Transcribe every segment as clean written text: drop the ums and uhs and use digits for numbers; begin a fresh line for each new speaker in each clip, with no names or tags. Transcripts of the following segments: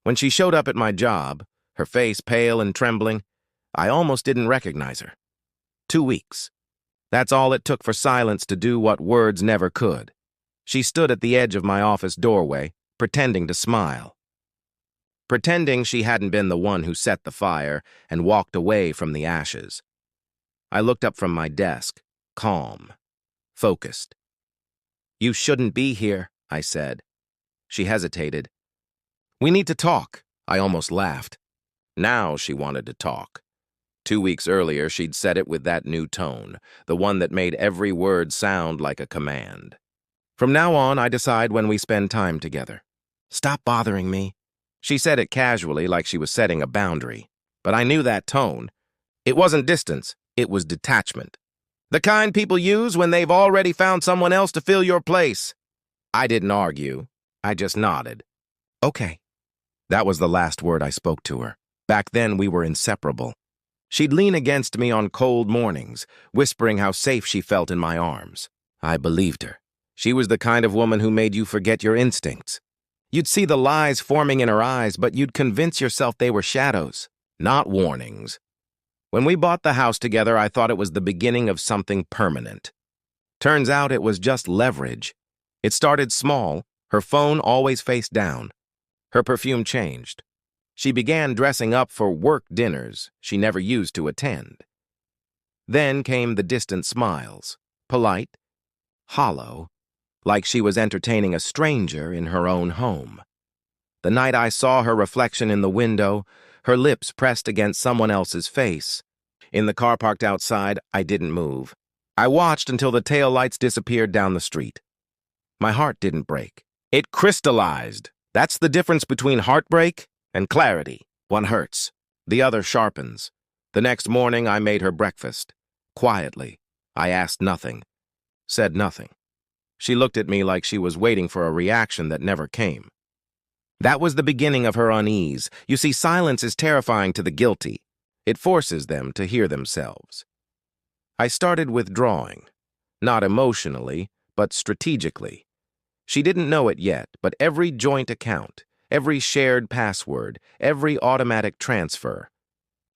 When she showed up at my job, her face pale and trembling, I almost didn't recognize her. 2 weeks. That's all it took for silence to do what words never could. She stood at the edge of my office doorway, pretending to smile. Pretending she hadn't been the one who set the fire and walked away from the ashes. I looked up from my desk, calm, focused. "You shouldn't be here," I said. She hesitated. "We need to talk," I almost laughed. Now she wanted to talk. 2 weeks earlier, she'd said it with that new tone, the one that made every word sound like a command. "From now on, I decide when we spend time together. Stop bothering me." She said it casually, like she was setting a boundary. But I knew that tone. It wasn't distance, it was detachment. The kind people use when they've already found someone else to fill your place. I didn't argue. I just nodded. "Okay." That was the last word I spoke to her. Back then, we were inseparable. She'd lean against me on cold mornings, whispering how safe she felt in my arms. I believed her. She was the kind of woman who made you forget your instincts. You'd see the lies forming in her eyes, but you'd convince yourself they were shadows, not warnings. When we bought the house together, I thought it was the beginning of something permanent. Turns out it was just leverage. It started small, her phone always face down. Her perfume changed. She began dressing up for work dinners she never used to attend. Then came the distant smiles, polite, hollow, like she was entertaining a stranger in her own home. The night I saw her reflection in the window, her lips pressed against someone else's face. In the car parked outside, I didn't move. I watched until the taillights disappeared down the street. My heart didn't break. It crystallized. That's the difference between heartbreak and clarity. One hurts, the other sharpens. The next morning, I made her breakfast. Quietly. I asked nothing, said nothing. She looked at me like she was waiting for a reaction that never came. That was the beginning of her unease. You see, silence is terrifying to the guilty. It forces them to hear themselves. I started withdrawing, not emotionally, but strategically. She didn't know it yet, but every joint account, every shared password, every automatic transfer,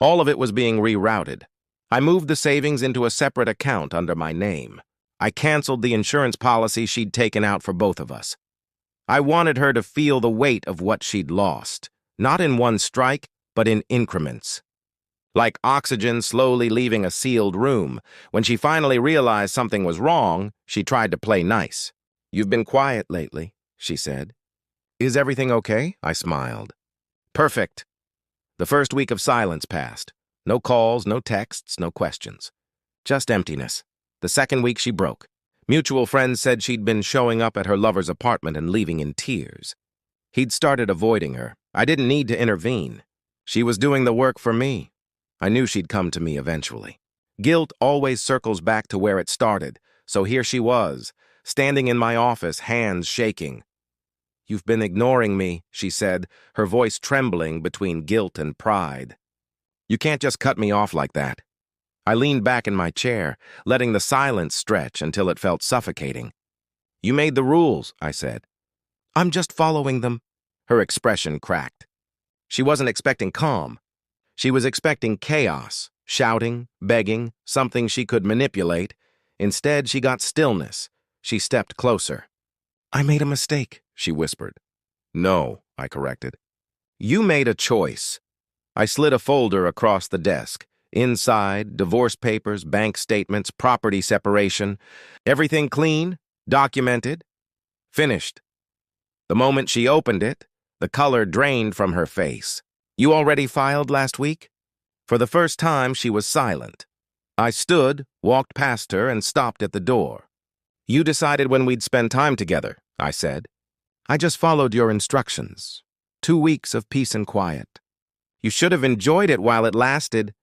all of it was being rerouted. I moved the savings into a separate account under my name. I canceled the insurance policy she'd taken out for both of us. I wanted her to feel the weight of what she'd lost, not in one strike, but in increments. Like oxygen slowly leaving a sealed room, when she finally realized something was wrong, she tried to play nice. "You've been quiet lately," she said. "Is everything okay?" I smiled. "Perfect." The first week of silence passed. No calls, no texts, no questions. Just emptiness. The second week she broke. Mutual friends said she'd been showing up at her lover's apartment and leaving in tears. He'd started avoiding her. I didn't need to intervene. She was doing the work for me. I knew she'd come to me eventually. Guilt always circles back to where it started, so here she was, standing in my office, hands shaking. "You've been ignoring me," she said, her voice trembling between guilt and pride. "You can't just cut me off like that." I leaned back in my chair, letting the silence stretch until it felt suffocating. "You made the rules," I said. "I'm just following them." Her expression cracked. She wasn't expecting calm. She was expecting chaos, shouting, begging, something she could manipulate. Instead, she got stillness. She stepped closer. "I made a mistake," she whispered. "No," I corrected. "You made a choice." I slid a folder across the desk. Inside, divorce papers, bank statements, property separation. Everything clean, documented, finished. The moment she opened it, the color drained from her face. "You already filed last week?" For the first time, she was silent. I stood, walked past her, and stopped at the door. "You decided when we'd spend time together," I said. "I just followed your instructions. 2 weeks of peace and quiet. You should have enjoyed it while it lasted."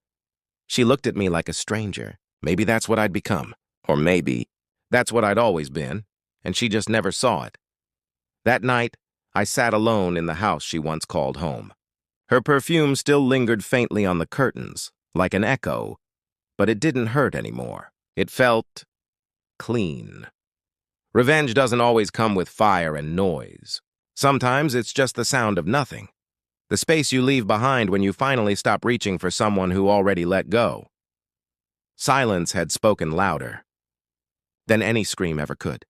She looked at me like a stranger. Maybe that's what I'd become. Or maybe that's what I'd always been, and she just never saw it. That night, I sat alone in the house she once called home. Her perfume still lingered faintly on the curtains, like an echo, but it didn't hurt anymore. It felt clean. Revenge doesn't always come with fire and noise. Sometimes it's just the sound of nothing. The space you leave behind when you finally stop reaching for someone who already let go. Silence had spoken louder than any scream ever could.